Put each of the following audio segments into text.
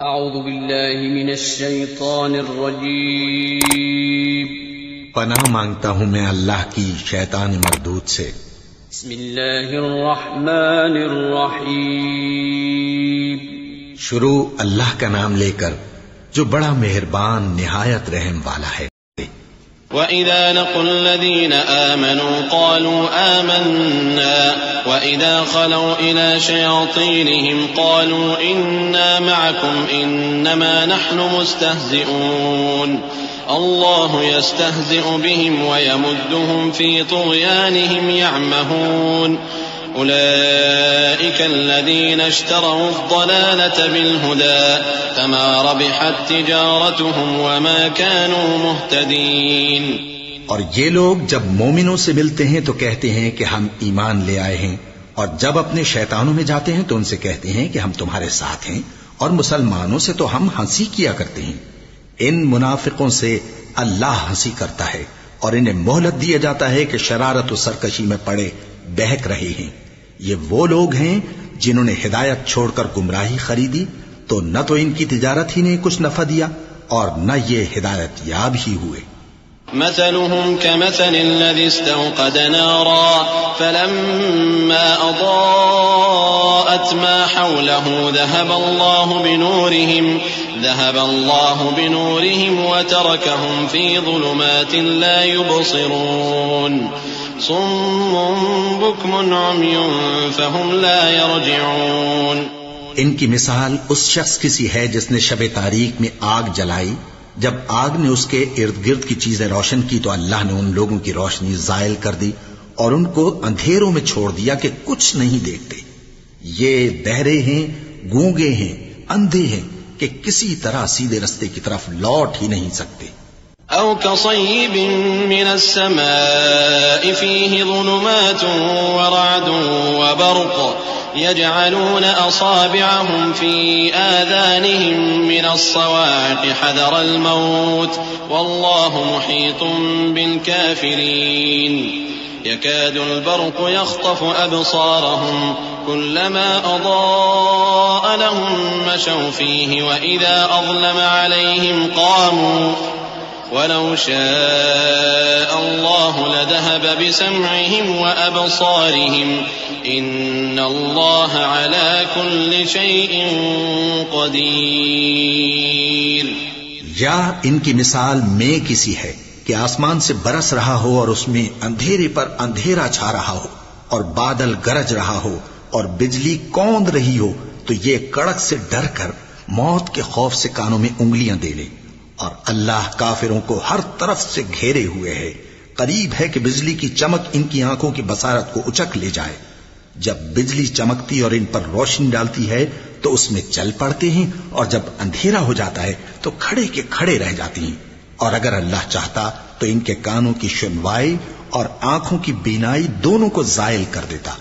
اعوذ باللہ من الشیطان الرجیم پناہ مانگتا ہوں میں اللہ کی شیطان مردود سے۔ بسم اللہ الرحمن الرحیم شروع اللہ کا نام لے کر جو بڑا مہربان نہایت رحم والا ہے۔ وَإِذَا لَقُوا الَّذِينَ آمَنُوا قَالُوا آمَنَّا وَإِذَا خَلَوْا إِلَى شَيَاطِينِهِمْ قَالُوا إِنَّا مَعَكُمْ إِنَّمَا نَحْنُ مُسْتَهْزِئُونَ اللَّهُ يَسْتَهْزِئُ بِهِمْ وَيَمُدُّهُمْ فِي طُغْيَانِهِمْ يَعْمَهُونَ أولئك الذين اشتروا الضلالة بالهدى فما ربحت تجارتهم وما كانوا مهتدين۔ اور یہ لوگ جب مومنوں سے ملتے ہیں تو کہتے ہیں کہ ہم ایمان لے آئے ہیں، اور جب اپنے شیطانوں میں جاتے ہیں تو ان سے کہتے ہیں کہ ہم تمہارے ساتھ ہیں، اور مسلمانوں سے تو ہم ہنسی کیا کرتے ہیں۔ ان منافقوں سے اللہ ہنسی کرتا ہے اور انہیں مہلت دیا جاتا ہے کہ شرارت و سرکشی میں پڑے بہک رہے ہیں۔ یہ وہ لوگ ہیں جنہوں نے ہدایت چھوڑ کر گمراہی خریدی، تو نہ تو ان کی تجارت ہی نے کچھ نفع دیا اور نہ یہ ہدایت یاب ہی ہوئے۔ مثلهم كمثل الذي استوقد نارا فلما أضاءت ما حوله ذهب الله بنورهم وتركهم في ظلمات لا يبصرون صم بكم عمي فهم لا يرجعون۔ ان کی مثال اس شخص کی سی ہے جس نے شب تاریک میں آگ جلائی، جب آگ نے اس کے ارد گرد کی چیزیں روشن کی تو اللہ نے ان لوگوں کی روشنی زائل کر دی اور ان کو اندھیروں میں چھوڑ دیا کہ کچھ نہیں دیکھتے۔ یہ بہرے ہیں، گونگے ہیں، اندھے ہیں کہ کسی طرح سیدھے رستے کی طرف لوٹ ہی نہیں سکتے۔ أو كصيب من السماء فيه ظلمات ورعد وبرق يجعلون أصابعهم في آذانهم من الصواعق حذر الموت والله محيط بالكافرين يكاد البرق يخطف أبصارهم كلما أضاء لهم مشوا فيه وإذا أظلم عليهم قاموا ولو شاء الله لذهب بسمعهم وأبصارهم إن الله على كل شيء قدير۔ یا ان کی مثال میں کسی ہے کہ آسمان سے برس رہا ہو اور اس میں اندھیرے پر اندھیرا چھا رہا ہو اور بادل گرج رہا ہو اور بجلی کوند رہی ہو تو یہ کڑک سے ڈر کر موت کے خوف سے کانوں میں انگلیاں دے لے۔ اور اللہ کافروں کو ہر طرف سے گھیرے ہوئے ہے، قریب ہے کہ بجلی کی چمک ان کی آنکھوں کی بصارت کو اچک لے جائے۔ جب بجلی چمکتی اور ان پر روشنی ڈالتی ہے تو اس میں چل پڑتے ہیں، اور جب اندھیرا ہو جاتا ہے تو کھڑے کے کھڑے رہ جاتی ہیں۔ اور اگر اللہ چاہتا تو ان کے کانوں کی سنوائی اور آنکھوں کی بینائی دونوں کو زائل کر دیتا۔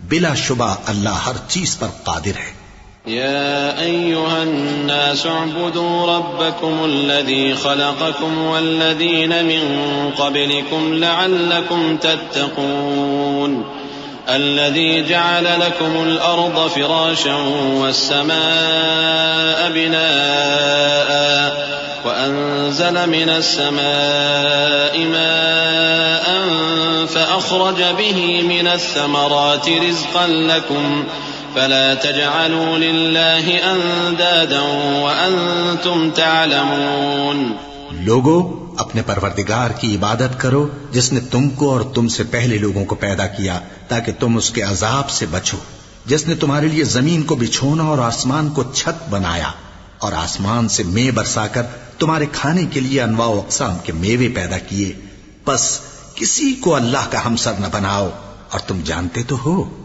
بلا شبہ اللہ ہر چیز پر قادر ہے۔ يا أيها الناس اعبدوا ربكم الذي خلقكم والذين من قبلكم لعلكم تتقون الذي جعل لكم الأرض فراشا والسماء بناء وأنزل من السماء ماء فأخرج به من الثمرات رزقا لكم فلا تجعلوا لله اندادا وانتم تعلمون۔ لوگو اپنے پروردگار کی عبادت کرو جس نے تم کو اور تم سے پہلے لوگوں کو پیدا کیا تاکہ تم اس کے عذاب سے بچو، جس نے تمہارے لیے زمین کو بچھونا اور آسمان کو چھت بنایا اور آسمان سے مے برسا کر تمہارے کھانے کے لیے انواع و اقسام کے میوے پیدا کیے، پس کسی کو اللہ کا ہمسر نہ بناؤ اور تم جانتے تو ہو۔